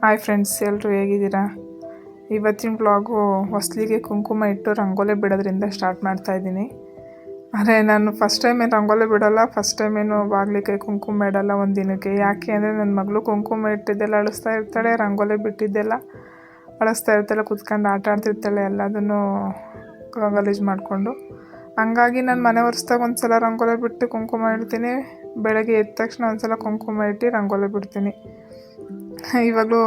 Hi friends, ಎಲ್ಲರೂ ಹೇಗಿದ್ದೀರಾ? ಇವತ್ತಿನ ವ್ಲಾಗು ಹೊಸಲಿಗೆ ಕುಂಕುಮ ಇಟ್ಟು ರಂಗೋಲಿ ಬಿಡೋದ್ರಿಂದ ಸ್ಟಾರ್ಟ್ ಮಾಡ್ತಾಯಿದ್ದೀನಿ. ಆದರೆ ನಾನು ಫಸ್ಟ್ ಟೈಮ್ ಏನು ರಂಗೋಲಿ ಬಿಡೋಲ್ಲ, ಫಸ್ಟ್ ಟೈಮ್ ಏನು ಬಾಗಿಲಿಗೆ ಕುಂಕುಮ ಇಡೋಲ್ಲ ಒಂದು ದಿನಕ್ಕೆ. ಯಾಕೆ ಅಂದರೆ ನನ್ನ ಮಗಳು ಕುಂಕುಮ ಇಟ್ಟಿದ್ದೆಲ್ಲ ಅಳಿಸ್ತಾ ಇರ್ತಾಳೆ, ರಂಗೋಲಿ ಬಿಟ್ಟಿದ್ದೆಲ್ಲ ಅಳಿಸ್ತಾ ಇರ್ತಾಳೆ, ಕುತ್ಕೊಂಡು ಆಟ ಆಡ್ತಿರ್ತಾಳೆ, ಎಲ್ಲದನ್ನು ಗಲೀಜು ಮಾಡಿಕೊಂಡು. ಹಂಗಾಗಿ ನಾನು ಮನೆ ಒರೆಸ್ದಾಗ ಒಂದು ಸಲ ರಂಗೋಲಿ ಬಿಟ್ಟು ಕುಂಕುಮ ಇಡ್ತೀನಿ, ಬೆಳಗ್ಗೆ ಎದ್ದ ತಕ್ಷಣ ಒಂದು ಸಲ ಕುಂಕುಮ ಇಟ್ಟು ರಂಗೋಲಿ ಬಿಡ್ತೀನಿ. ಇವಾಗಲೂ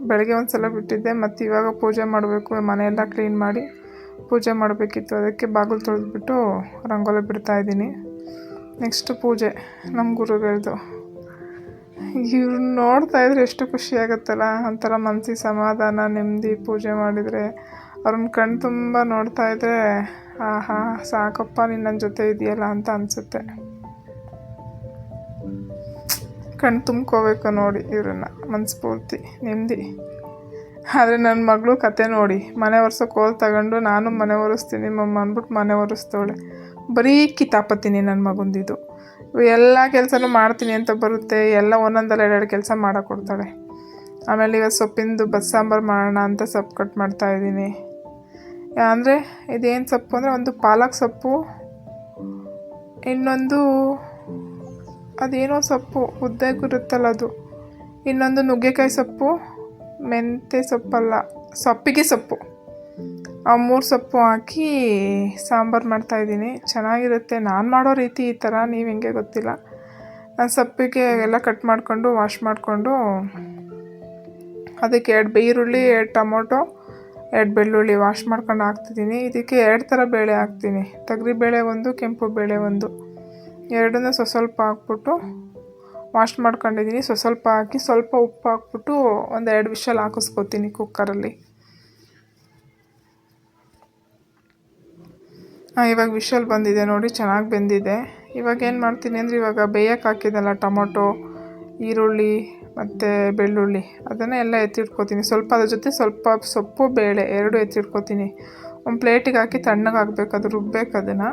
ಬೆಳಗ್ಗೆ ಒಂದು ಸಲ ಬಿಟ್ಟಿದ್ದೆ, ಮತ್ತು ಇವಾಗ ಪೂಜೆ ಮಾಡಬೇಕು, ಮನೆಯೆಲ್ಲ ಕ್ಲೀನ್ ಮಾಡಿ ಪೂಜೆ ಮಾಡಬೇಕಿತ್ತು. ಅದಕ್ಕೆ ಬಾಗಿಲು ತೊಳೆದ್ಬಿಟ್ಟು ರಂಗೋಲಿ ಬಿಡ್ತಾಯಿದ್ದೀನಿ. ನೆಕ್ಸ್ಟ್ ಪೂಜೆ ನಮ್ಮ ಗುರುಗಳದು. ಇವ್ರು ನೋಡ್ತಾಯಿದ್ರೆ ಎಷ್ಟು ಖುಷಿಯಾಗುತ್ತಲ್ಲ, ಒಂಥರ ಮನಸ್ಸಿಗೆ ಸಮಾಧಾನ, ನೆಮ್ಮದಿ. ಪೂಜೆ ಮಾಡಿದರೆ ಅವ್ರನ್ನ ಕಣ್ಣು ತುಂಬ ನೋಡ್ತಾಯಿದ್ರೆ ಆಹಾ ಸಾಕಪ್ಪ ನೀನು ನನ್ನ ಜೊತೆ ಇದೆಯಲ್ಲ ಅಂತ ಅನಿಸುತ್ತೆ. ಕಣ್ಣು ತುಂಬ್ಕೋಬೇಕು ನೋಡಿ ಇವ್ರನ್ನ, ಮನಸ್ಫೂರ್ತಿ ನೆಮ್ಮದಿ. ಆದರೆ ನನ್ನ ಮಗಳು ಕತೆ ನೋಡಿ, ಮನೆ ಒರೆಸೋಕೆ ಕೋಲ್ ತಗೊಂಡು ನಾನು ಮನೆ ಒರೆಸ್ತೀನಿ ಮಮ್ಮ ಅಂದ್ಬಿಟ್ಟು ಮನೆ ಒರೆಸ್ತವಳೆ. ಬರೀ ಕಿತಾಪತ್ತೀನಿ ನನ್ನ ಮಗುಂದಿದು. ಎಲ್ಲ ಕೆಲಸನೂ ಮಾಡ್ತೀನಿ ಅಂತ ಬರುತ್ತೆ, ಎಲ್ಲ ಒಂದೊಂದಲ್ಲ ಎರಡು ಕೆಲಸ ಮಾಡೋಕ್ಕೊಡ್ತಾಳೆ. ಆಮೇಲೆ ಇವತ್ತು ಸೊಪ್ಪಿಂದು ಬಸ್ಸಾಂಬಾರು ಮಾಡೋಣ ಅಂತ ಸೊಪ್ಪು ಕಟ್ ಮಾಡ್ತಾಯಿದ್ದೀನಿ. ಅಂದರೆ ಇದೇನು ಸೊಪ್ಪು ಅಂದರೆ ಒಂದು ಪಾಲಕ್ ಸೊಪ್ಪು, ಇನ್ನೊಂದು ಅದೇನೋ ಸೊಪ್ಪು ಉದ್ದಗಿರುತ್ತಲ್ಲ ಅದು, ಇನ್ನೊಂದು ನುಗ್ಗೆಕಾಯಿ ಸೊಪ್ಪು, ಮೆಂತ್ಯ ಸೊಪ್ಪಲ್ಲ ಸೊಪ್ಪಿಗೆ ಸೊಪ್ಪು, ಆ 3 ಸೊಪ್ಪು ಹಾಕಿ ಸಾಂಬಾರು ಮಾಡ್ತಾಯಿದ್ದೀನಿ. ಚೆನ್ನಾಗಿರುತ್ತೆ. ನಾನು ಮಾಡೋ ರೀತಿ ಈ ಥರ, ನೀವು ಹೆಂಗೆ ಗೊತ್ತಿಲ್ಲ. ನಾನು ಸೊಪ್ಪಿಗೆ ಎಲ್ಲ ಕಟ್ ಮಾಡಿಕೊಂಡು ವಾಶ್ ಮಾಡಿಕೊಂಡು ಅದಕ್ಕೆ 2 ಈರುಳ್ಳಿ, 2 ಟೊಮೊಟೊ, 2 ಬೆಳ್ಳುಳ್ಳಿ ವಾಶ್ ಮಾಡ್ಕೊಂಡು ಹಾಕ್ತಿದ್ದೀನಿ. ಇದಕ್ಕೆ 2 ಥರ ಬೇಳೆ ಹಾಕ್ತೀನಿ, ತೊಗರಿಬೇಳೆ ಒಂದು, ಕೆಂಪು ಬೇಳೆ ಒಂದು, ಎರಡನ್ನೂ ಸ್ವಲ್ಪ ಹಾಕ್ಬಿಟ್ಟು ವಾಶ್ ಮಾಡ್ಕೊಂಡಿದ್ದೀನಿ. ಸ್ವಲ್ಪ ಹಾಕಿ ಸ್ವಲ್ಪ ಉಪ್ಪು ಹಾಕ್ಬಿಟ್ಟು ಒಂದು 2 ವಿಷಲ್ ಹಾಕಿಸ್ಕೊತೀನಿ ಕುಕ್ಕರಲ್ಲಿ. ಇವಾಗ ವಿಷಲ್ ಬಂದಿದೆ ನೋಡಿ, ಚೆನ್ನಾಗಿ ಬೆಂದಿದೆ. ಇವಾಗ ಏನು ಮಾಡ್ತೀನಿ ಅಂದರೆ, ಇವಾಗ ಬೇಯಕ್ಕೆ ಹಾಕಿದ್ದಲ್ಲ ಟೊಮೊಟೊ, ಈರುಳ್ಳಿ ಮತ್ತು ಬೆಳ್ಳುಳ್ಳಿ, ಅದನ್ನು ಎಲ್ಲ ಎತ್ತಿಟ್ಕೊತೀನಿ. ಸ್ವಲ್ಪ ಅದ್ರ ಜೊತೆ ಸ್ವಲ್ಪ ಸೊಪ್ಪು ಬೇಳೆ 2 ಎತ್ತಿಟ್ಕೊತೀನಿ. ಒಂದು ಪ್ಲೇಟಿಗೆ ಹಾಕಿ ತಣ್ಣಗೆ ಹಾಕ್ಬೇಕು, ಅದು ರುಬ್ಬೇಕು ಅದನ್ನು.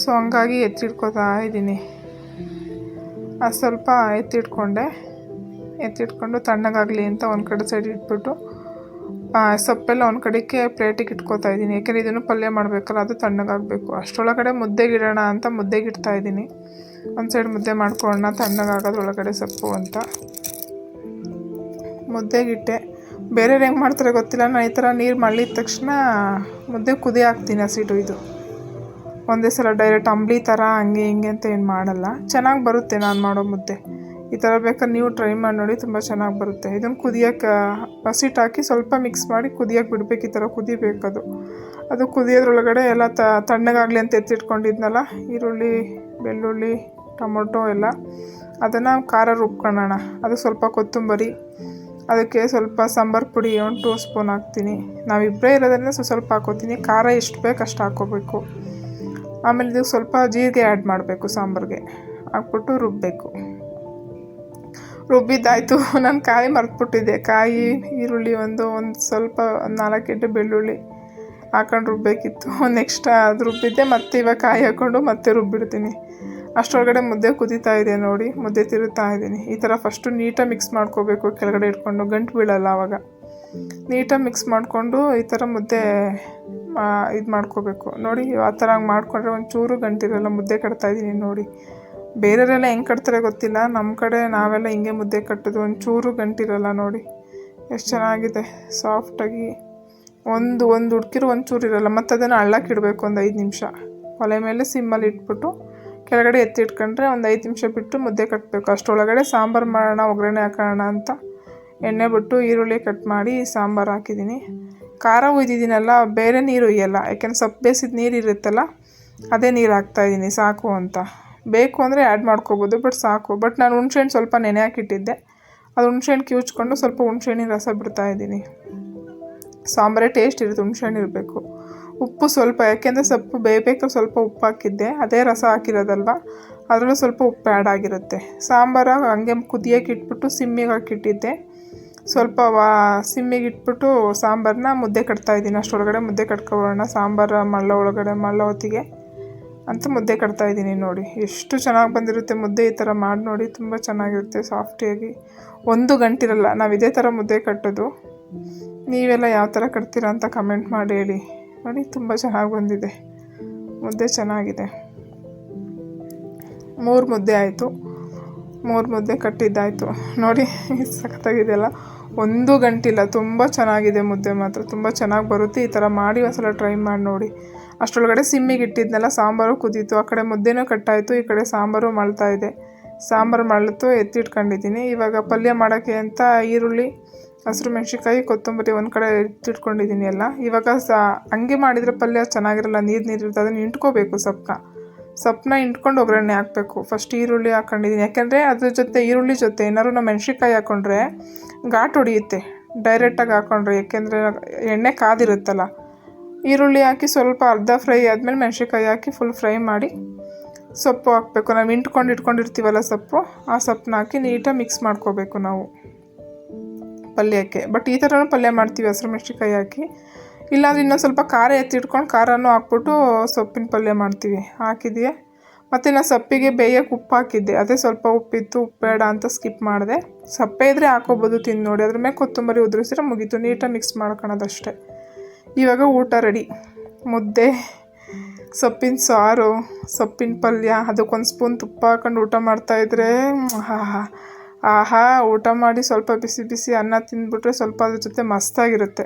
ಸೊ ಹಂಗಾಗಿ ಎತ್ತಿಟ್ಕೊತಾ ಇದ್ದೀನಿ. ಅದು ಸ್ವಲ್ಪ ಎತ್ತಿಟ್ಕೊಂಡು ತಣ್ಣಗಾಗಲಿ ಅಂತ ಒಂದು ಕಡೆ ಸೈಡ್ ಇಟ್ಬಿಟ್ಟು ಸೊಪ್ಪೆಲ್ಲ ಒಂದು ಕಡೆಗೆ ಪ್ಲೇಟಿಗೆ ಇಟ್ಕೊತಾ ಇದ್ದೀನಿ. ಯಾಕೆಂದರೆ ಇದನ್ನು ಪಲ್ಯ ಮಾಡಬೇಕಲ್ಲ, ಅದು ತಣ್ಣಗಾಗಬೇಕು. ಅಷ್ಟರೊಳಗಡೆ ಮುದ್ದೆಗೆ ಇಡೋಣ ಅಂತ ಮುದ್ದೆಗೆ ಇಡ್ತಾಯಿದ್ದೀನಿ. ಒಂದು ಸೈಡ್ ಮುದ್ದೆ ಮಾಡ್ಕೊಳ್ಳೋಣ ತಣ್ಣಗಾಗೋದ್ರೊಳಗಡೆ ಸೊಪ್ಪು ಅಂತ ಮುದ್ದೆಗಿಟ್ಟೆ. ಬೇರೆಯವ್ರು ಹೆಂಗೆ ಮಾಡ್ತಾರೆ ಗೊತ್ತಿಲ್ಲ, ನಾನು ಈ ಥರ ನೀರು ಮಳ್ಳಿದ ತಕ್ಷಣ ಮುದ್ದೆ ಕುದಿ ಹಾಕ್ತೀನಿ. ಹಸಿಟ್ಟು ಇದು ಒಂದೇ ಸಲ ಡೈರೆಕ್ಟ್ ಅಂಬ್ಲಿ ಥರ ಹಂಗೆ ಹಿಂಗೆ ಅಂತ ಏನು ಮಾಡಲ್ಲ, ಚೆನ್ನಾಗಿ ಬರುತ್ತೆ ನಾನು ಮಾಡೋ ಮುದ್ದೆ. ಈ ಥರ ಬೇಕಾದ್ರೆ ನೀವು ಟ್ರೈ ಮಾಡಿ ನೋಡಿ, ತುಂಬ ಚೆನ್ನಾಗಿ ಬರುತ್ತೆ. ಇದನ್ನು ಕುದಿಯೋಕ್ಕೆ ಹಸಿಟ್ಟು ಹಾಕಿ ಸ್ವಲ್ಪ ಮಿಕ್ಸ್ ಮಾಡಿ ಕುದಿಯೋಕ್ಕೆ ಬಿಡಬೇಕು. ಈ ಥರ ಕುದಿಬೇಕದು. ಅದು ಕುದಿಯೋದ್ರೊಳಗಡೆ ಎಲ್ಲ ತಣ್ಣಗಾಗಲಿ ಅಂತ ಎತ್ತಿಟ್ಕೊಂಡಿದ್ನಲ್ಲ ಈರುಳ್ಳಿ, ಬೆಳ್ಳುಳ್ಳಿ, ಟೊಮೊಟೊ ಎಲ್ಲ, ಅದನ್ನು ಖಾರ ರುಬ್ಕೊಳ್ಳೋಣ. ಅದು ಸ್ವಲ್ಪ ಕೊತ್ತಂಬರಿ, ಅದಕ್ಕೆ ಸ್ವಲ್ಪ ಸಾಂಬಾರು ಪುಡಿ 1 2 ಸ್ಪೂನ್ ಹಾಕ್ತೀನಿ. ನಾವಿಬ್ಬರೇ ಇರೋದ್ರಿಂದ ಸ್ವಲ್ಪ ಹಾಕ್ಕೋತೀನಿ. ಖಾರ ಎಷ್ಟು ಬೇಕು ಅಷ್ಟು ಹಾಕ್ಕೋಬೇಕು. ಆಮೇಲೆ ಇದಕ್ಕೆ ಸ್ವಲ್ಪ ಜೀರಿಗೆ ಆ್ಯಡ್ ಮಾಡಬೇಕು, ಸಾಂಬಾರಿಗೆ ಹಾಕ್ಬಿಟ್ಟು ರುಬ್ಬಬೇಕು. ರುಬ್ಬಿದ್ದಾಯಿತು. ನಾನು ಕಾಯಿ ಮರೆತುಬಿಟ್ಟಿದ್ದೆ. ಕಾಯಿ, ಈರುಳ್ಳಿ ಒಂದು ಸ್ವಲ್ಪ 4 ಗೆಡ್ಡೆ ಬೆಳ್ಳುಳ್ಳಿ ಹಾಕೊಂಡು ರುಬ್ಬೇಕಿತ್ತು. ನೆಕ್ಸ್ಟ್ ಅದು ರುಬ್ಬಿದ್ದೆ, ಮತ್ತೆ ಇವಾಗ ಕಾಯಿ ಹಾಕ್ಕೊಂಡು ಮತ್ತೆ ರುಬ್ಬಿಡ್ತೀನಿ. ಅಷ್ಟರೊಳಗಡೆ ಮುದ್ದೆ ಕುದೀತಾ ಇದೆ ನೋಡಿ, ಮುದ್ದೆ ತಿರುತ್ತಾ ಇದ್ದೀನಿ. ಈ ಥರ ಫಸ್ಟು ನೀಟಾಗಿ ಮಿಕ್ಸ್ ಮಾಡ್ಕೋಬೇಕು, ಕೆಳಗಡೆ ಇಟ್ಕೊಂಡು ಗಂಟು ಬೀಳಲ್ಲ ಆವಾಗ. ನೀಟಾಗಿ ಮಿಕ್ಸ್ ಮಾಡಿಕೊಂಡು ಈ ಥರ ಮುದ್ದೆ ಇದು ಮಾಡ್ಕೋಬೇಕು ನೋಡಿ. ಆ ಥರ ಹಂಗೆ ಮಾಡಿಕೊಂಡ್ರೆ ಒಂಚೂರು ಗಂಟಿರಲ್ಲ. ಮುದ್ದೆ ಕಟ್ತಾಯಿದ್ದೀನಿ ನೋಡಿ. ಬೇರೆಯವರೆಲ್ಲ ಹೆಂಗೆ ಕಟ್ತಾರೆ ಗೊತ್ತಿಲ್ಲ, ನಮ್ಮ ಕಡೆ ನಾವೆಲ್ಲ ಹಿಂಗೆ ಮುದ್ದೆ ಕಟ್ಟೋದು, ಒಂಚೂರು ಗಂಟಿರಲ್ಲ ನೋಡಿ. ಎಷ್ಟು ಚೆನ್ನಾಗಿದೆ ಸಾಫ್ಟಾಗಿ. ಒಂದು ಹುಡ್ಕಿರು ಒಂಚೂರು ಇರಲ್ಲ. ಮತ್ತು ಅದನ್ನು ಹಳ್ಳಕ್ಕೆ ಇಡಬೇಕು ಒಂದು 5 ನಿಮಿಷ. ಒಲೆ ಮೇಲೆ ಸಿಮ್ಮಲ್ಲಿ ಇಟ್ಬಿಟ್ಟು ಕೆಳಗಡೆ ಎತ್ತಿಟ್ಕೊಂಡ್ರೆ ಒಂದು 5 ನಿಮಿಷ ಬಿಟ್ಟು ಮುದ್ದೆ ಕಟ್ಟಬೇಕು. ಅಷ್ಟರೊಳಗಡೆ ಸಾಂಬಾರು ಮಾಡೋಣ, ಒಗ್ಗರಣೆ ಹಾಕೋಣ ಅಂತ ಎಣ್ಣೆ ಬಿಟ್ಟು ಈರುಳ್ಳಿ ಕಟ್ ಮಾಡಿ ಸಾಂಬಾರು ಹಾಕಿದ್ದೀನಿ. ಖಾರ ಹುಯ್ದಿದ್ದೀನಲ್ಲ, ಬೇರೆ ನೀರು ಹುಯ್ಯಲ್ಲ, ಯಾಕೆಂದ್ರೆ ಸೊಪ್ಪು ಬೇಯಿಸಿದ ನೀರು ಇರುತ್ತಲ್ಲ, ಅದೇ ನೀರು ಹಾಕ್ತಾಯಿದ್ದೀನಿ ಸಾಕು ಅಂತ. ಬೇಕು ಅಂದರೆ ಆ್ಯಡ್ ಮಾಡ್ಕೋಬೋದು, ಬಟ್ ಸಾಕು. ಬಟ್ ನಾನು ಹುಣ್ಸೆಹಣ್ಣು ಸ್ವಲ್ಪ ನೆನೆ ಹಾಕಿಟ್ಟಿದ್ದೆ, ಅದು ಹುಣ್ಸೆಹಣ್ಣು ಕಿವುಚ್ಕೊಂಡು ಸ್ವಲ್ಪ ಹುಣ್ಸೆಹಣ್ಣಿನ ರಸ ಬಿಡ್ತಾಯಿದ್ದೀನಿ. ಸಾಂಬಾರೇ ಟೇಸ್ಟ್ ಇರುತ್ತೆ, ಹುಣ್ಸೆಹಣ್ಣು ಇರಬೇಕು. ಉಪ್ಪು ಸ್ವಲ್ಪ, ಯಾಕೆಂದರೆ ಸೊಪ್ಪು ಬೇಯಬೇಕಾದ್ರೆ ಸ್ವಲ್ಪ ಉಪ್ಪು ಹಾಕಿದ್ದೆ, ಅದೇ ರಸ ಹಾಕಿರೋದಲ್ವ, ಅದರಲ್ಲೂ ಸ್ವಲ್ಪ ಉಪ್ಪು ಆ್ಯಡ್ ಆಗಿರುತ್ತೆ. ಸಾಂಬಾರು ಹಂಗೆ ಕುದಿಯೋಕೆ ಇಟ್ಬಿಟ್ಟು ಸಿಮ್ಮಿಗೆ ಹಾಕಿಟ್ಟಿದ್ದೆ. ಸ್ವಲ್ಪ ಸಿಮ್ಮಿಗೆ ಇಟ್ಬಿಟ್ಟು ಸಾಂಬಾರನ್ನ ಮುದ್ದೆ ಕಟ್ತಾಯಿದ್ದೀನಿ. ಅಷ್ಟರೊಳಗಡೆ ಮುದ್ದೆ ಕಟ್ಕೊಬೋಣ. ಸಾಂಬಾರು ಮಳ್ಳ ಹೊತ್ತಿಗೆ ಅಂತ ಮುದ್ದೆ ಕಟ್ತಾ ಇದ್ದೀನಿ ನೋಡಿ. ಎಷ್ಟು ಚೆನ್ನಾಗಿ ಬಂದಿರುತ್ತೆ ಮುದ್ದೆ. ಈ ಥರ ಮಾಡಿ ನೋಡಿ, ತುಂಬ ಚೆನ್ನಾಗಿರುತ್ತೆ ಸಾಫ್ಟಿಯಾಗಿ. ಒಂದು ಗಂಟಿರಲ್ಲ. ನಾವು ಇದೇ ಥರ ಮುದ್ದೆ ಕಟ್ಟೋದು. ನೀವೆಲ್ಲ ಯಾವ ಥರ ಕಟ್ತೀರಾ ಅಂತ ಕಮೆಂಟ್ ಮಾಡಿ ಹೇಳಿ. ನೋಡಿ ತುಂಬ ಚೆನ್ನಾಗಿ ಬಂದಿದೆ ಮುದ್ದೆ, ಚೆನ್ನಾಗಿದೆ. 3 ಮುದ್ದೆ ಆಯಿತು. 3 ಮುದ್ದೆ ಕಟ್ಟಿದ್ದಾಯಿತು ನೋಡಿ. ಸಖತ್ತಾಗಿದೆಯಲ್ಲ, ಒಂದು ಗಂಟಿಲ್ಲ. ತುಂಬ ಚೆನ್ನಾಗಿದೆ ಮುದ್ದೆ ಮಾತ್ರ, ತುಂಬ ಚೆನ್ನಾಗಿ ಬರುತ್ತೆ. ಈ ಥರ ಮಾಡಿ ಒಂದ್ಸಲ ಟ್ರೈ ಮಾಡಿ ನೋಡಿ. ಅಷ್ಟರೊಳಗಡೆ ಸಿಮ್ಮಿಗೆ ಇಟ್ಟಿದ್ನೆಲ್ಲ, ಸಾಂಬಾರು ಕುದೀತು. ಆ ಕಡೆ ಮುದ್ದೆನೂ ಕಟ್ಟಾಯಿತು, ಈ ಕಡೆ ಸಾಂಬಾರು ಮಳ್ತಾ ಇದೆ. ಸಾಂಬಾರು ಮಳ್ತು ಎತ್ತಿಟ್ಕೊಂಡಿದ್ದೀನಿ. ಇವಾಗ ಪಲ್ಯ ಮಾಡೋಕ್ಕೆ ಅಂತ ಈರುಳ್ಳಿ, ಹಸಿರು ಮೆಣಸಿನ್ಕಾಯಿ, ಕೊತ್ತಂಬರಿ ಒಂದು ಕಡೆ ಎತ್ತಿಟ್ಕೊಂಡಿದ್ದೀನಿ ಎಲ್ಲ. ಇವಾಗ ಹಂಗೆ ಮಾಡಿದರೆ ಪಲ್ಯ ಚೆನ್ನಾಗಿರಲ್ಲ, ನೀರಿರುತ್ತೆ. ಅದನ್ನು ಇಂಟ್ಕೋಬೇಕು. ಸೊಪ್ಪನ್ನ ಇಂಟ್ಕೊಂಡು ಒಗ್ಗರಣೆ ಹಾಕಬೇಕು. ಫಸ್ಟ್ ಈರುಳ್ಳಿ ಹಾಕ್ಕೊಂಡಿದ್ದೀನಿ, ಯಾಕೆಂದರೆ ಅದ್ರ ಜೊತೆ ಈರುಳ್ಳಿ ಜೊತೆ ಏನಾದ್ರು ನಾವು ಮೆಣಸಿನ್ಕಾಯಿ ಹಾಕ್ಕೊಂಡ್ರೆ ಘಾಟ್ ಹೊಡಿಯುತ್ತೆ ಡೈರೆಕ್ಟಾಗಿ ಹಾಕ್ಕೊಂಡ್ರೆ. ಯಾಕೆಂದರೆ ಎಣ್ಣೆ ಕಾದಿರುತ್ತಲ್ಲ. ಈರುಳ್ಳಿ ಹಾಕಿ ಸ್ವಲ್ಪ ಅರ್ಧ ಫ್ರೈ ಆದಮೇಲೆ ಮೆಣಸಿನ್ಕಾಯಿ ಹಾಕಿ ಫುಲ್ ಫ್ರೈ ಮಾಡಿ ಸೊಪ್ಪು ಹಾಕಬೇಕು. ನಾವು ಇಟ್ಕೊಂಡಿರ್ತೀವಲ್ಲ ಸೊಪ್ಪು, ಆ ಸೊಪ್ಪನ್ನ ಹಾಕಿ ನೀಟಾಗಿ ಮಿಕ್ಸ್ ಮಾಡ್ಕೋಬೇಕು ನಾವು ಪಲ್ಯಕ್ಕೆ. ಬಟ್ ಈ ಥರನೂ ಪಲ್ಯ ಮಾಡ್ತೀವಿ ಹಸಿರು ಮೆಣಸಿನ್ಕಾಯಿ ಹಾಕಿ. ಇಲ್ಲಾಂದ್ರೆ ಇನ್ನೊಂದು ಸ್ವಲ್ಪ ಖಾರ ಎತ್ತಿಟ್ಕೊಂಡು ಖಾರನೂ ಹಾಕ್ಬಿಟ್ಟು ಸೊಪ್ಪಿನ ಪಲ್ಯ ಮಾಡ್ತೀವಿ. ಹಾಕಿದ್ದೆ. ಮತ್ತು ನಾನು ಸೊಪ್ಪಿಗೆ ಬೇಯಕ್ಕೆ ಉಪ್ಪು ಹಾಕಿದ್ದೆ. ಅದೇ ಸ್ವಲ್ಪ ಉಪ್ಪಿತ್ತು, ಉಪ್ಪು ಬೇಡ ಅಂತ ಸ್ಕಿಪ್ ಮಾಡಿದೆ. ಸೊಪ್ಪೆ ಇದ್ದರೆ ಹಾಕೋಬೋದು, ತಿಂದು ನೋಡಿ. ಅದ್ರ ಮೇಲೆ ಕೊತ್ತಂಬರಿ ಉದುರಿಸಿದ್ರೆ ಮುಗೀತು. ನೀಟಾಗಿ ಮಿಕ್ಸ್ ಮಾಡ್ಕೊಳೋದಷ್ಟೇ. ಇವಾಗ ಊಟ ರೆಡಿ. ಮುದ್ದೆ, ಸೊಪ್ಪಿನ ಸಾರು, ಸೊಪ್ಪಿನ ಪಲ್ಯ, ಅದಕ್ಕೊಂದು ಸ್ಪೂನ್ ತುಪ್ಪ ಹಾಕೊಂಡು ಊಟ ಮಾಡ್ತಾಯಿದ್ರೆ ಆಹಾ. ಊಟ ಮಾಡಿ ಸ್ವಲ್ಪ ಬಿಸಿ ಬಿಸಿ ಅನ್ನ ತಿಂದ್ಬಿಟ್ರೆ ಸ್ವಲ್ಪ ಅದ್ರ ಜೊತೆ ಮಸ್ತಾಗಿರುತ್ತೆ.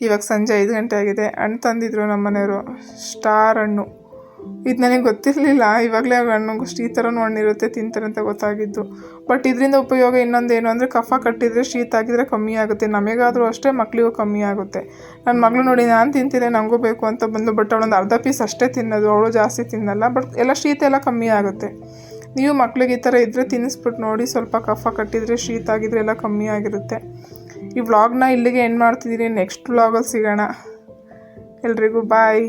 ಇವಾಗ ಸಂಜೆ 5 ಗಂಟೆ ಆಗಿದೆ. ಹಣ್ಣು ತಂದಿದ್ರು ನಮ್ಮ ಮನೆಯವರು, ಸ್ಟಾರ್ ಹಣ್ಣು. ಇದು ನನಗೆ ಗೊತ್ತಿರಲಿಲ್ಲ. ಇವಾಗಲೇ ಹಣ್ಣು ಈ ಥರನೂ ಹಣ್ಣಿರುತ್ತೆ ತಿಂತಾರೆ ಅಂತ ಗೊತ್ತಾಗಿದ್ದು. ಬಟ್ ಇದರಿಂದ ಉಪಯೋಗ ಇನ್ನೊಂದೇನು ಅಂದರೆ, ಕಫ ಕಟ್ಟಿದರೆ, ಶೀತ ಆಗಿದ್ರೆ ಕಮ್ಮಿ ಆಗುತ್ತೆ. ನಮಗಾದರೂ ಅಷ್ಟೇ, ಮಕ್ಕಳಿಗೂ ಕಮ್ಮಿ ಆಗುತ್ತೆ. ನನ್ನ ಮಗಳು ನೋಡಿ, ನಾನು ತಿಂತೀನಿ ನನಗೂ ಬೇಕು ಅಂತ ಬಂದು, ಬಟ್ ಅವಳೊಂದು ಅರ್ಧ ಪೀಸ್ ಅಷ್ಟೇ ತಿನ್ನೋದು, ಅವಳು ಜಾಸ್ತಿ ತಿನ್ನಲ್ಲ. ಬಟ್ ಎಲ್ಲ ಶೀತ ಎಲ್ಲ ಕಮ್ಮಿ ಆಗುತ್ತೆ. ನೀವು ಮಕ್ಳಿಗೆ ಈ ಥರ ಇದ್ದರೆ ತಿನ್ನಿಸ್ಬಿಟ್ಟು ನೋಡಿ. ಸ್ವಲ್ಪ ಕಫ ಕಟ್ಟಿದರೆ, ಶೀತ ಆಗಿದ್ರೆ ಎಲ್ಲ ಕಮ್ಮಿ ಆಗಿರುತ್ತೆ. ಈ ವ್ಲಾಗ್ನ ಇಲ್ಲಿಗೆ ಎಂಡ್ ಮಾಡ್ತಿದ್ದೀನಿ. ನೆಕ್ಸ್ಟ್ ವ್ಲಾಗಲ್ಲಿ ಸಿಗೋಣ. ಎಲ್ರಿಗೂ ಬಾಯ್.